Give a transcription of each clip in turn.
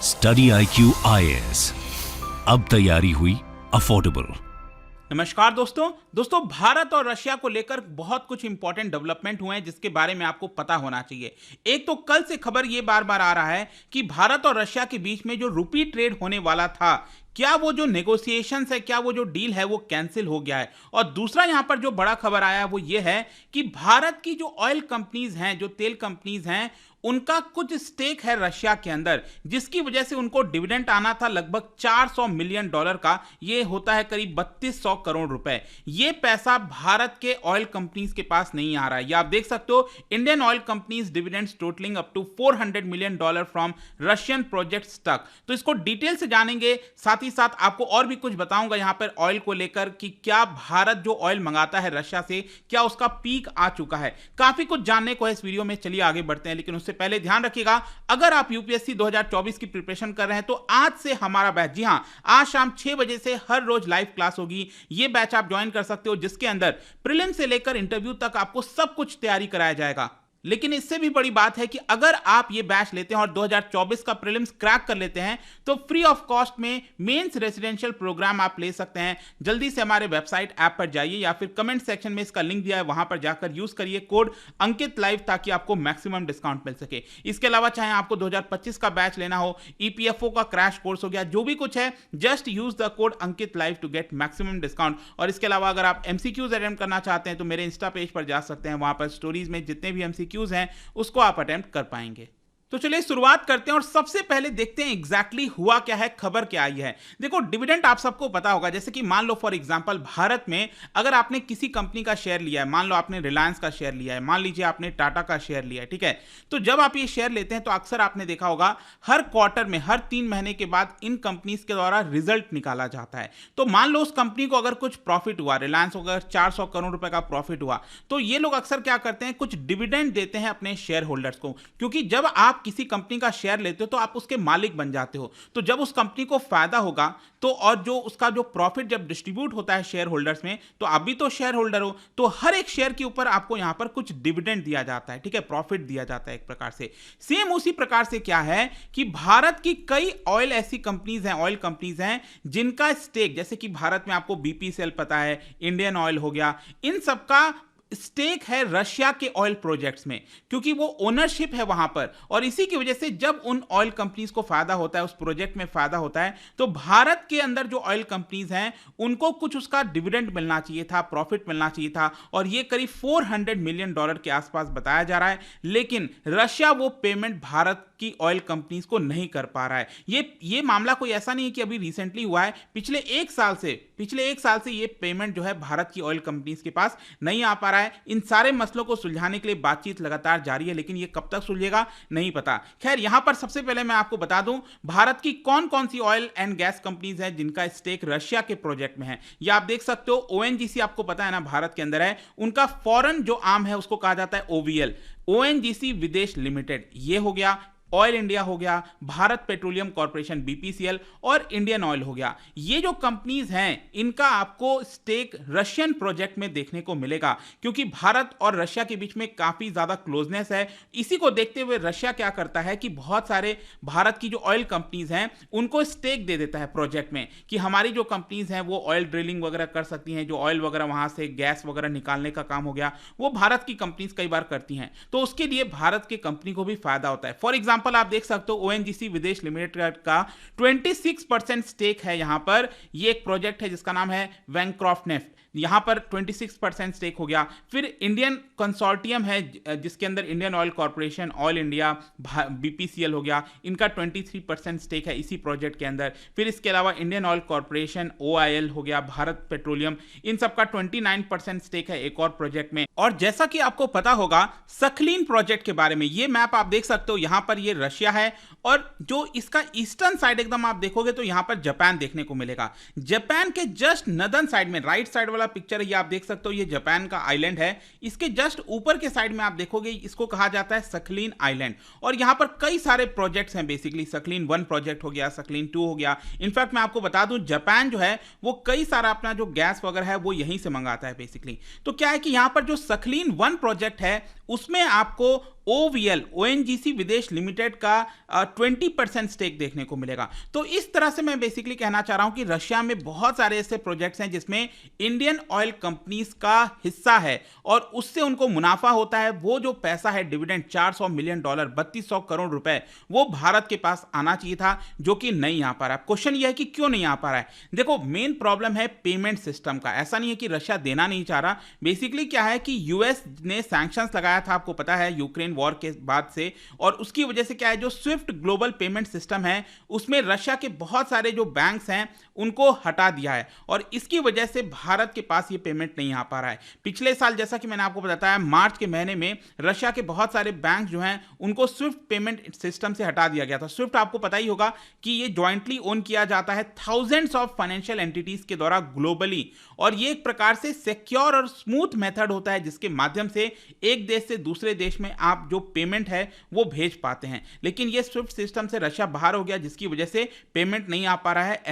Study IQ IAS, अब तैयारी हुई अफोर्डेबल। नमस्कार दोस्तों भारत और रशिया को लेकर बहुत कुछ इंपॉर्टेंट डेवलपमेंट हुए हैं जिसके बारे में आपको पता होना चाहिए। एक तो कल से खबर ये बार बार आ रहा है कि भारत और रशिया के बीच में जो रुपी ट्रेड होने वाला था, क्या वो जो नेगोशिएशंस है, क्या वो जो डील है वो कैंसिल हो गया है। और दूसरा यहां पर जो बड़ा खबर आया है वो ये है कि भारत की जो ऑयल कंपनीज हैं, जो तेल कंपनीज हैं, उनका कुछ स्टेक है रशिया के अंदर, जिसकी वजह से उनको डिविडेंड आना था लगभग $400 मिलियन का। ये होता है करीब 3200 करोड़ रुपए। ये पैसा भारत के ऑयल कंपनीज के पास नहीं आ रहा है। ये आप देख सकते हो, Indian oil companies dividends totalling up to $400 million from Russian project stuck. तो इसको डिटेल से जानेंगे, साथ ही साथ आपको और भी कुछ बताऊंगा यहां पर ऑयल को लेकर कि क्या भारत जो ऑयल मंगाता है रशिया से, क्या उसका पीक आ चुका है। काफी कुछ जानने को है इस वीडियो में, चलिए आगे बढ़ते हैं। लेकिन उससे पहले ध्यान रखिएगा, अगर आप यूपीएससी 2024 की प्रिपरेशन कर रहे हैं तो आज से हमारा बैच, जी हां, आज शाम 6 बजे से हर रोज लाइव क्लास होगी। यह बैच आप ज्वाइन कर सकते हो, जिसके अंदर प्रीलिम से लेकर इंटरव्यू तक आपको सब कुछ तैयारी कराया जाएगा। लेकिन इससे भी बड़ी बात है कि अगर आप ये बैच लेते हैं और 2024 का प्रीलिम्स क्रैक कर लेते हैं तो फ्री ऑफ कॉस्ट में मेंस रेजिडेंशियल प्रोग्राम आप ले सकते हैं। जल्दी से हमारे वेबसाइट ऐप पर जाइए या फिर कमेंट सेक्शन में इसका लिंक दिया है, वहां पर जाकर यूज करिए कोड अंकित लाइव, ताकि आपको मैक्सिमम डिस्काउंट मिल सके। इसके अलावा चाहे आपको 2025 का बैच लेना हो, ईपीएफओ का क्रैश कोर्स हो गया, जो भी कुछ है, just use the code Ankit live to get maximum discount. और इसके अलावा अगर आप एमसीक्यूज अटेम्प्ट करना चाहते हैं तो मेरे इंस्टा पेज पर जा सकते हैं, वहां पर स्टोरीज में जितने भी एमसीक्यूज हैं उसको आप अटेम्प्ट कर पाएंगे। तो चलिए शुरुआत करते हैं और सबसे पहले देखते हैं एग्जैक्टली हुआ क्या है, खबर क्या आई है। देखो, डिविडेंड आप सबको पता होगा, जैसे कि मान लो फॉर एग्जांपल भारत में अगर आपने किसी कंपनी का शेयर लिया है, मान लो आपने रिलायंस का शेयर लिया है, मान लीजिए आपने टाटा का शेयर लिया है, ठीक है। तो जब आप ये शेयर लेते हैं तो अक्सर आपने देखा होगा हर क्वार्टर में, हर 3 महीने के बाद इन कंपनीज के द्वारा रिजल्ट निकाला जाता है। तो मान लो उस कंपनी को अगर कुछ प्रॉफिट हुआ, रिलायंस को अगर 400 करोड़ रुपए का प्रॉफिट हुआ, तो ये लोग अक्सर क्या करते हैं, कुछ डिविडेंड देते हैं अपने शेयर होल्डर्स को। क्योंकि जब आप किसी कंपनी का शेयर लेते हो तो आप उसके मालिक बन जाते हो। तो जब उस कंपनी को फायदा होगा तो, और जो उसका जो प्रॉफिट जब डिस्ट्रीब्यूट होता है शेयर होल्डर्स में, तो आप भी तो शेयर होल्डर हो, तो हर एक शेयर के ऊपर आपको यहां पर कुछ डिविडेंड दिया जाता है, ठीक है, प्रॉफिट दिया जाता है एक प्रकार से। सेम उसी प्रकार से क्या है कि भारत की कई ऑयल ऐसी कंपनीज हैं, ऑयल कंपनीज हैं जिनका स्टेक, जैसे कि भारत में आपको बीपीसीएल पता है, इंडियन ऑयल हो गया, इन सबका स्टेक है रशिया के ऑयल प्रोजेक्ट्स में, क्योंकि वो ओनरशिप है वहां पर। और इसी की वजह से जब उन ऑयल कंपनीज को फायदा होता है, उस प्रोजेक्ट में फायदा होता है, तो भारत के अंदर जो ऑयल कंपनीज हैं उनको कुछ उसका डिविडेंड मिलना चाहिए था, प्रॉफिट मिलना चाहिए था। और ये करीब $400 मिलियन के आसपास बताया जा रहा है। लेकिन रशिया वो पेमेंट भारत की ऑयल कंपनीज को नहीं कर पा रहा है। ये मामला कोई ऐसा नहीं है कि अभी रिसेंटली हुआ है, पिछले एक साल से ये पेमेंट जो है भारत की ऑयल कंपनीज के पास नहीं आ पा रहा है। इन सारे मसलों को सुलझाने के लिए बातचीत लगातार जारी है, लेकिन ये कब तक सुलझेगा नहीं पता। खैर, यहां पर सबसे पहले मैं आपको बता दूं भारत की कौन कौन सी ऑयल एंड गैस कंपनीज हैं जिनका स्टेक रशिया के प्रोजेक्ट में है। ये आप देख सकते हो, ओएनजीसी आपको पता है ना, भारत के अंदर है। उनका फॉरेन जो आर्म है उसको कहा जाता है ओवीएल, ओएनजीसी विदेश लिमिटेड, ये हो गया। ऑयल इंडिया हो गया, भारत पेट्रोलियम कॉर्पोरेशन बीपीसीएल, और इंडियन ऑयल हो गया। ये जो कंपनीज हैं इनका आपको स्टेक रशियन प्रोजेक्ट में देखने को मिलेगा, क्योंकि भारत और रशिया के बीच में काफी ज्यादा क्लोजनेस है। इसी को देखते हुए रशिया क्या करता है कि बहुत सारे भारत की जो ऑयल कंपनीज हैं उनको स्टेक दे देता है प्रोजेक्ट में, कि हमारी जो कंपनीज हैं वो ऑयल ड्रिलिंग वगैरह कर सकती हैं, जो ऑयल वगैरह वहां से गैस वगैरह निकालने का काम हो गया वो भारत की कंपनीज कई बार करती हैं। तो उसके लिए भारत की कंपनी को भी फायदा होता है। फॉर एग्जाम्पल आप देख सकते हो, ओएनजीसी विदेश लिमिटेड का 26% स्टेक है यहां पर। ये एक प्रोजेक्ट है जिसका नाम है वैंक्रॉफ्ट नेफ्ट, यहां पर 26% स्टेक हो गया। फिर इंडियन कंसोर्टियम है जिसके अंदर Indian oil corporation, oil India, BPCL हो गया, इनका 23% स्टेक है इसी प्रोजेक्ट के अंदर। फिर इसके अलावा इंडियन ऑयल कॉर्पोरेशन, ओआईएल हो गया, भारत पेट्रोलियम, इन सबका 29% स्टेक है एक और प्रोजेक्ट में। और जैसा कि आपको पता होगा सखलीन प्रोजेक्ट के बारे में, ये मैप आप देख सकते हो, यहां पर ये रशिया है, और जो इसका ईस्टर्न साइड एकदम आप देखोगे तो यहां पर जापान देखने को मिलेगा। जापान के जस्ट नदर्न साइड में, राइट साइड वाला पिक्चर ये आप देख सकते हो, ये जापान का आइलैंड है। इसके जस्ट ऊपर के साइड में आप देखोगे, इसको कहा जाता है सखलीन आइलैंड। और यहां पर कई सारे प्रोजेक्ट्स हैं, बेसिकली सखलीन 1 प्रोजेक्ट हो गया, सखलीन 2 हो गया। इनफैक्ट मैं आपको बता दूं, जापान जो है वो कई सारा अपना जो गैस वगैरह है वो यहीं से मंगाता है बेसिकली। तो क्या है कि यहां पर जो सखलीन 1 प्रोजेक्ट है उसमें आपको ओवीएल, ओएनजीसी विदेश लिमिटेड लिमिटेड का 20% स्टेक देखने को मिलेगा। तो इस तरह से मैं बेसिकली कहना चाह रहा हूं कि रशिया में बहुत सारे ऐसे प्रोजेक्ट्स हैं जिसमें इंडियन ऑयल कंपनीज का हिस्सा है और उससे उनको मुनाफा होता है। वो जो पैसा है डिविडेंड $400 मिलियन 3200 करोड़ रुपए वो भारत के पास आना चाहिए था, जो कि नहीं आ पा रहा है। क्वेश्चन यह है कि क्यों नहीं आ पा रहा है। देखो, मेन प्रॉब्लम है पेमेंट सिस्टम का। ऐसा नहीं है कि रशिया देना नहीं चाह रहा। बेसिकली क्या है कि यूएस ने सैंक्शंस लगाया था, आपको पता है, यूक्रेन वॉर के बाद से, और उसकी वजह से क्या है, जो स्विफ्ट ग्लोबल पेमेंट सिस्टम है उसमें रशिया के बहुत सारे जो बैंक्स हैं उनको हटा दिया है और इसकी वजह से भारत के पास ये पेमेंट नहीं आ पा रहा है। पिछले साल जैसा कि मैंने आपको बताया, मार्च के महीने में रशिया के बहुत सारे बैंक जो हैं उनको स्विफ्ट पेमेंट सिस्टम से हटा दिया गया था। स्विफ्ट आपको पता ही होगा कि ये जॉइंटली ओन किया जाता है थाउजेंड्स ऑफ फाइनेंशियल एंटिटीज के द्वारा ग्लोबली, और ये एक प्रकार से सिक्योर और स्मूथ मेथड होता है जिसके माध्यम से एक देश से दूसरे देश में आप जो पेमेंट है वो भेज पाते हैं। लेकिन ये स्विफ्ट सिस्टम से रशिया बाहर हो गया जिसकी वजह से पेमेंट नहीं आ पा रहा है।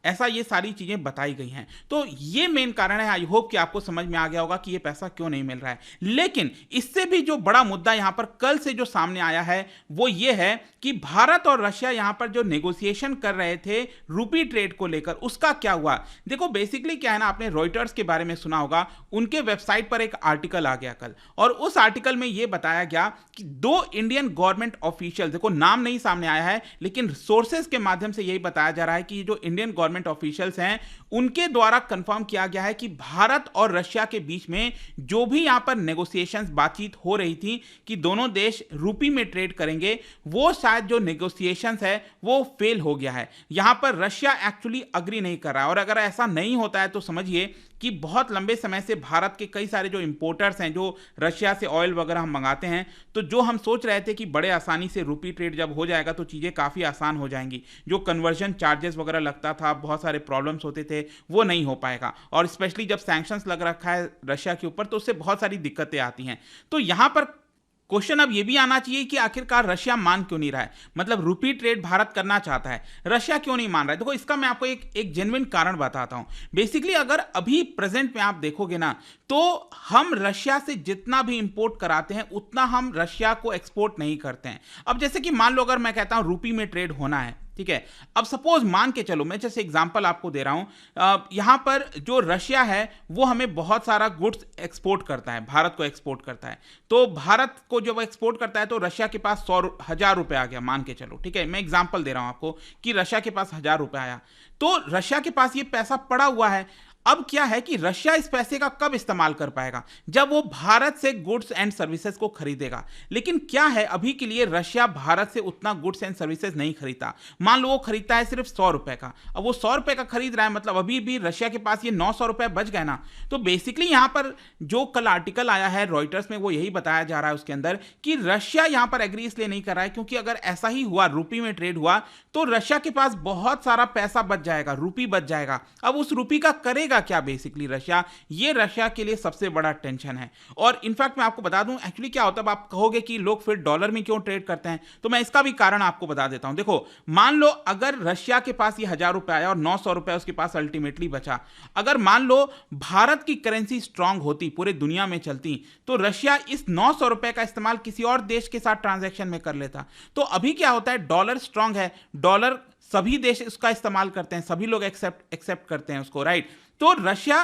ऐसा ये सारी चीजें बताई गई हैं। तो ये मेन कारण है। आई होप कि आपको समझ में आ गया होगा कि ये पैसा क्यों नहीं मिल रहा है। लेकिन इससे भी जो बड़ा मुद्दा यहां पर कल से जो सामने आया है वो ये है कि भारत और रशिया यहां पर जो नेगोशिएशन कर रहे थे रूपी ट्रेड को लेकर, उसका क्या हुआ। देखो, बेसिकली क्या है ना, आपने रॉयटर्स के बारे में सुना होगा, उनके वेबसाइट पर एक आर्टिकल आ गया कल, और उस आर्टिकल में यह बताया गया कि 2 इंडियन गवर्नमेंट ऑफिशियल, देखो नाम नहीं सामने आया है लेकिन सोर्सेस के माध्यम से यही बताया जा रहा है कि जो इंडियन गवर्नमेंट ऑफिशियल्स हैं उनके द्वारा कंफर्म किया गया है कि भारत और रशिया के बीच में जो भी यहां पर नेगोशिएशंस, बातचीत हो रही थी कि दोनों देश रूपी में ट्रेड करेंगे, वो शायद जो नेगोशिएशंस है वो फेल हो गया है। यहां पर रशिया एक्चुअली अग्री नहीं कर रहा है, और अगर ऐसा नहीं होता है तो समझिए कि बहुत लंबे समय से भारत के कई सारे जो इंपोर्टर्स हैं, जो रशिया से ऑयल वगैरह हम मंगाते हैं, तो जो हम सोच रहे थे कि बड़े आसानी से रूपी ट्रेड जब हो जाएगा तो चीज़ें काफ़ी आसान हो जाएंगी, जो कन्वर्जन चार्जेस वगैरह लगता था, बहुत सारे प्रॉब्लम्स होते थे, वो नहीं हो पाएगा। और स्पेशली जब सैंक्शंस लग रखा है रशिया के ऊपर तो उससे बहुत सारी दिक्कतें आती हैं। तो यहाँ पर क्वेश्चन अब यह भी आना चाहिए कि आखिरकार रशिया मान क्यों नहीं रहा है। मतलब रूपी ट्रेड भारत करना चाहता है, रशिया क्यों नहीं मान रहा है। देखो, इसका मैं आपको एक जेन्युइन कारण बताता हूं। बेसिकली अगर अभी प्रेजेंट में आप देखोगे ना, तो हम रशिया से जितना भी इंपोर्ट कराते हैं उतना हम रशिया को एक्सपोर्ट नहीं करते हैं। अब जैसे कि मान लो अगर मैं कहता हूं रूपी में ट्रेड होना है, ठीक है, अब सपोज मान के चलो, मैं जैसे एग्जांपल आपको दे रहा हूं, यहां पर जो रशिया है वो हमें बहुत सारा गुड्स एक्सपोर्ट करता है, भारत को एक्सपोर्ट करता है। तो भारत को जब एक्सपोर्ट करता है तो रशिया के पास 100,000 रुपए आ गया, मान के चलो, ठीक है, मैं एग्जांपल दे रहा हूं आपको कि रशिया के पास 1,000 रुपए आया, तो रशिया के पास ये पैसा पड़ा हुआ है। अब क्या है कि रशिया इस पैसे का कब इस्तेमाल कर पाएगा, जब वो भारत से गुड्स एंड सर्विसेज को खरीदेगा। लेकिन क्या है, अभी के लिए रशिया भारत से उतना गुड्स एंड सर्विसेज नहीं खरीदता। मान लो वो खरीदता है सिर्फ 100 रुपए का, अब वो 100 रुपए का खरीद रहा है, मतलब अभी भी रशिया के पास ये 900 रुपए बच गए ना। तो बेसिकली यहां पर जो कल आर्टिकल आया है रॉयटर्स में, वो यही बताया जा रहा है उसके अंदर कि रशिया यहां पर एग्री इसलिए नहीं कर रहा है क्योंकि अगर ऐसा ही हुआ, रूपी में ट्रेड हुआ, तो रशिया के पास बहुत सारा पैसा बच जाएगा, रूपी बच जाएगा। अब उस रूपी का करेगा क्या बेसिकली रशिया, ये रशिया के लिए सबसे बड़ा टेंशन है। और इनफैक्ट मैं आपको बता दूं एक्चुअली क्या होता है, आप कहोगे कि लोग फिर डॉलर में क्यों ट्रेड करते हैं, तो मैं इसका भी कारण आपको बता देता हूं। देखो, मान लो अगर रशिया के पास ये 1,000 रुपए आया और 900 रुपए उसके पास अल्टीमेटली बचा, अगर मान लो भारत की करेंसी स्ट्रांग होती, पूरे दुनिया में चलती, तो रशिया इस 900 रुपए का इस्तेमाल किसी और देश के साथ ट्रांजैक्शन में कर लेता। तो अभी क्या होता है, डॉलर स्ट्रांग है, डॉलर सभी देश उसका इस्तेमाल करते हैं, सभी लोग एक्सेप्ट करते हैं उसको, राइट। तो रशिया,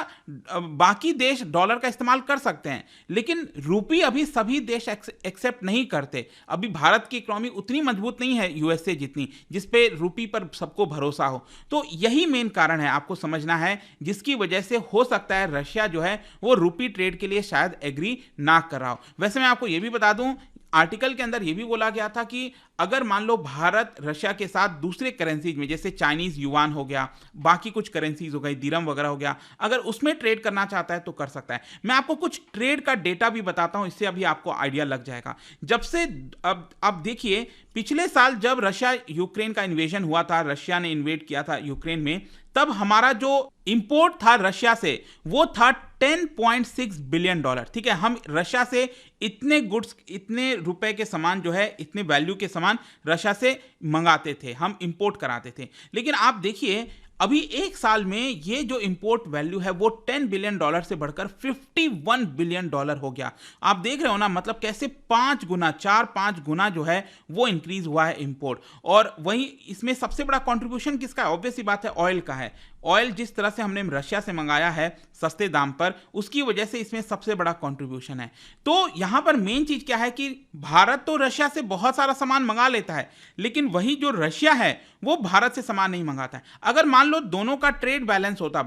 बाकी देश डॉलर का इस्तेमाल कर सकते हैं, लेकिन रूपी अभी सभी देश एक्सेप्ट नहीं करते। अभी भारत की इकोनॉमी उतनी मजबूत नहीं है यूएसए जितनी, जिस पे रूपी पर सबको भरोसा हो। तो यही मेन कारण है, आपको समझना है, जिसकी वजह से हो सकता है रशिया जो है वो रूपी ट्रेड के लिए शायद एग्री ना कर रहा हो। वैसे मैं आपको ये भी बता दूं, आर्टिकल के अंदर यह भी बोला गया था कि अगर मान लो भारत रशिया के साथ दूसरे करेंसीज में, जैसे चाइनीज युआन हो गया, बाकी कुछ करेंसीज हो गई, दिरहम वगैरह हो गया, अगर उसमें ट्रेड करना चाहता है तो कर सकता है। मैं आपको कुछ ट्रेड का डेटा भी बताता हूं, इससे अभी आपको आइडिया लग जाएगा। जब से अब देखिए, पिछले साल जब रशिया यूक्रेन का इन्वेजन हुआ था, रशिया ने इन्वेड किया था यूक्रेन में, तब हमारा जो इंपोर्ट था रशिया से वो था $10.6 बिलियन। ठीक है, हम रशिया से इतने गुड्स, इतने रुपए के सामान जो है, इतने वैल्यू के सामान रशिया से मंगाते थे, हम इंपोर्ट कराते थे। लेकिन आप देखिए अभी एक साल में ये जो इंपोर्ट वैल्यू है वो $10 बिलियन से बढ़कर $51 बिलियन हो गया। आप देख रहे हो ना, मतलब कैसे 4-5 गुना जो है वो इंक्रीज हुआ है इंपोर्ट। और वहीं इसमें सबसे बड़ा कंट्रीब्यूशन किसका है? ऑब्वियस सी बात है, ऑयल का है। ऑयल जिस तरह से हमने रशिया से मंगाया है सस्ते दाम पर, उसकी वजह से इसमें सबसे बड़ा कंट्रीब्यूशन है। तो यहां पर मेन चीज क्या है कि भारत तो रशिया से बहुत सारा सामान मंगा लेता है, लेकिन वही जो रशिया है वो भारत से सामान नहीं मंगाता है। अगर मान लो दोनों का ट्रेड बैलेंस होता,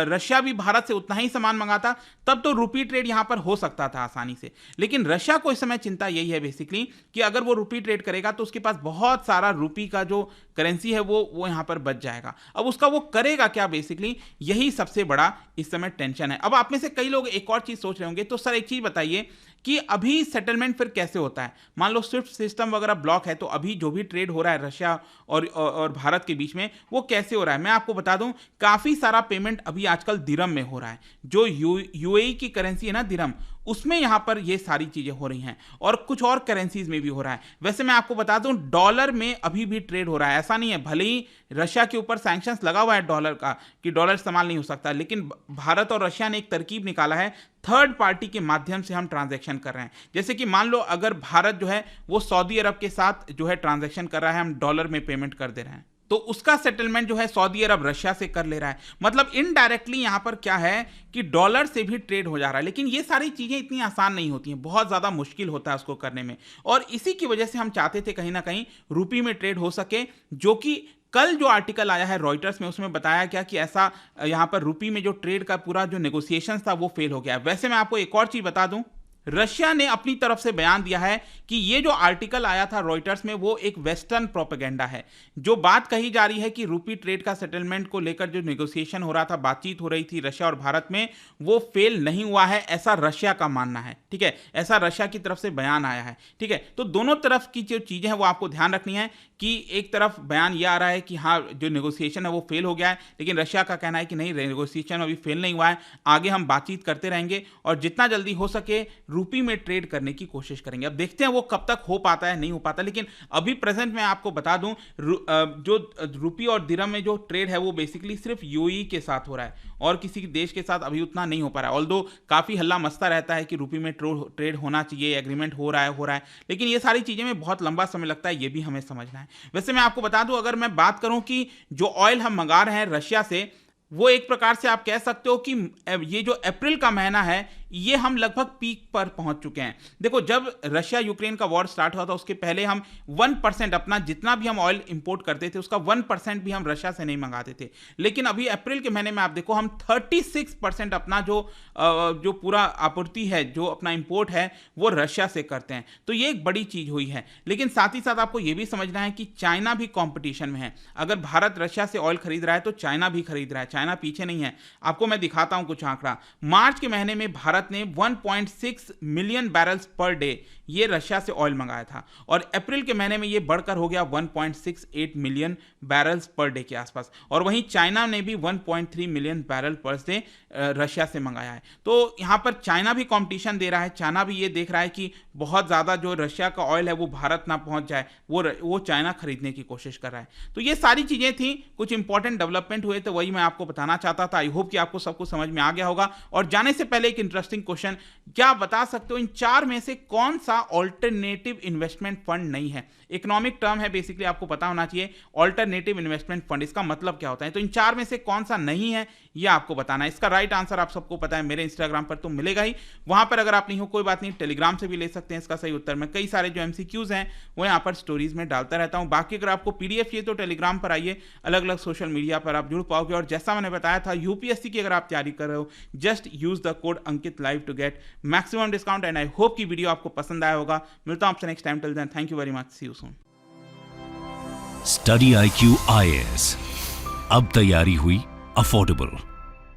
रशिया भी भारत से उतना ही सामान मंगाता, तब तो रुपी ट्रेड यहां पर हो सकता था आसानी से। लेकिन रशिया को इस समय चिंता यही है बेसिकली कि अगर वो रुपी ट्रेड करेगा तो उसके पास बहुत सारा रुपी का जो करेंसी है वो यहां पर बच जाएगा। अब उसका वो करेगा क्या, बेसिकली यही सबसे बड़ा इस समय टेंशन है। अब आप में से कई लोग एक और चीज सोच रहे होंगे, तो सर एक चीज बताइए कि अभी सेटलमेंट फिर कैसे होता है? मान लो स्विफ्ट सिस्टम वगैरह ब्लॉक है, तो अभी जो भी ट्रेड हो रहा है रशिया और भारत के बीच में वो कैसे हो रहा है? मैं आपको बता दूं, काफी सारा पेमेंट अभी आजकल दिरहम में हो रहा है। जो यूएई की करेंसी है ना दिरहम, उसमें यहां पर ये सारी चीजें हो रही हैं, और कुछ और करेंसीज में भी हो रहा है। वैसे मैं आपको बता दूं, डॉलर में अभी भी ट्रेड हो रहा है। ऐसा नहीं है, भले ही रशिया के ऊपर सैंक्शंस लगा हुआ है डॉलर का कि डॉलर इस्तेमाल नहीं हो सकता, लेकिन भारत और रशिया ने एक तरकीब निकाला है, थर्ड पार्टी के माध्यम से हम ट्रांजैक्शन कर रहे हैं। जैसे कि मान लो अगर भारत जो है वो सऊदी अरब के साथ जो है ट्रांजैक्शन कर रहा है, हम डॉलर में पेमेंट कर दे रहे हैं, तो उसका सेटलमेंट जो है सऊदी अरब रशिया से कर ले रहा है। मतलब इनडायरेक्टली यहां पर क्या है कि डॉलर से भी ट्रेड हो जा रहा है। लेकिन ये सारी चीजें इतनी आसान नहीं होती हैं, बहुत ज्यादा मुश्किल होता है उसको करने में, और इसी की वजह से हम चाहते थे कहीं ना कहीं रुपी में ट्रेड हो सके। जो कि कल जो आर्टिकल आया है रॉयटर्स में, उसमें बताया गया कि ऐसा यहां पर रुपी में जो ट्रेड का पूरा जो नेगोशिएशन था वो फेल हो गया। वैसे मैं आपको एक और चीज बता दूं, रशिया ने अपनी तरफ से बयान दिया है कि ये जो आर्टिकल आया था रॉयटर्स में वो एक वेस्टर्न प्रोपेगेंडा है। जो बात कही जा रही है कि रुपी ट्रेड का सेटलमेंट को लेकर जो नेगोशिएशन हो रहा था, बातचीत हो रही थी रशिया और भारत में, वो फेल नहीं हुआ है, ऐसा रशिया का मानना है। ठीक है, ऐसा रशिया की तरफ से बयान आया है। ठीक है, तो दोनों तरफ की जो चीजें हैं वो आपको ध्यान रखनी है कि एक तरफ बयान ये आ रहा है कि हाँ जो नेगोशिएशन है वो फेल हो गया है, लेकिन रशिया का कहना है कि नहीं, नेगोशिएशन अभी फेल नहीं हुआ है, आगे हम बातचीत करते रहेंगे और जितना जल्दी हो सके रुपी में ट्रेड करने की कोशिश करेंगे। अब देखते हैं वो कब तक हो पाता है, नहीं हो पाता। लेकिन अभी प्रेजेंट में आपको बता दूं, जो रुपी और दिरहम में जो ट्रेड है वो बेसिकली सिर्फ यूएई के साथ हो रहा है और किसी देश के साथ अभी उतना नहीं हो पा रहा है। ऑल्दो काफी हल्ला मचता रहता है कि रुपी में ट्रेड होना चाहिए, एग्रीमेंट हो रहा है, लेकिन ये सारी चीजें में बहुत लंबा समय लगता है, ये भी हमें समझना है। वैसे मैं आपको बता दूं, अगर मैं बात करूं कि जो ऑयल हम मंगा रहे हैं रशिया से, वो एक प्रकार से आप कह सकते हो कि ये जो अप्रैल का महीना है ये हम लगभग पीक पर पहुंच चुके हैं। देखो, जब रशिया यूक्रेन का वॉर स्टार्ट हुआ था उसके पहले हम 1% अपना जितना भी हम ऑयल इंपोर्ट करते थे उसका 1% भी हम रशिया से नहीं मंगाते थे। लेकिन अभी अप्रैल के महीने में आप देखो, हम 36% अपना जो पूरा आपूर्ति है, जो अपना इंपोर्ट है वो रशिया से करते हैं। तो ये एक बड़ी चीज हुई है। लेकिन साथ ही साथ आपको ये भी समझना है कि चाइना भी कॉम्पिटिशन में है। अगर भारत रशिया से ऑयल खरीद रहा है तो चाइना भी खरीद रहा है, चाइना पीछे नहीं है। आपको मैं दिखाता हूं कुछ आंकड़ा। मार्च के महीने में भारत ने 1.6 मिलियन बैरल्स पर डे ये रशिया से ऑयल मंगाया था, और अप्रैल के महीने में ये बढ़कर हो गया 1.68 मिलियन बैरल्स पर डे के आसपास। और वहीं चाइना ने भी 1.3 million barrel per day Russia से मंगाया है। तो यहां पर चाइना भी कंपटीशन दे रहा है। चाइना भी ये देख रहा है कि बहुत ज्यादा जो रशिया का ऑयल है वो भारत ना पहुंच जाए, वो चाइना खरीदने की कोशिश कर रहा है। तो ये सारी चीजें थी, कुछ इंपॉर्टेंट डेवलपमेंट हुए, तो वही मैं आपको बताना चाहता था। आई होप कि आपको सब कुछ समझ में आ गया होगा। और जाने से पहले एक इंटरेस्टिंग क्वेश्चन, क्या आप बता सकते हो इन चार में से कौन सा ऑल्टरनेटिव इन्वेस्टमेंट फंड नहीं है? इकोनॉमिक टर्म है, बेसिकली आपको पता होना चाहिए। ऑल्टरनेटिव इन्वेस्टमेंट फंड, इसका मतलब क्या होता है? तो इन चार में से कौन सा नहीं है यह आपको बताना है। इसका राइट आंसर आप सबको पता है, मेरे इंस्टाग्राम पर तो मिलेगा ही। वहां पर अगर आप नहीं हो कोई बात नहीं, टेलीग्राम से भी ले सकते हैं इसका सही उत्तर। मैं कई सारे जो एमसीक्यूज हैं वो यहाँ पर स्टोरीज में डालता रहता हूँ। बाकी अगर आपको पीडीएफ चाहिए तो टेलीग्राम पर आइए, अलग अलग सोशल मीडिया पर आप जुड़ पाओगे। और जैसा मैंने बताया था, यूपीएससी की अगर आप तैयारी कर रहे हो, just use the code Ankit live to get maximum discount. And I hope की वीडियो आपको पसंद आया होगा। मिलता हूं आपसे next time. Till then, thank you very much, see you soon. Study IQ IAS, अब तैयारी हुई अफोर्डेबल।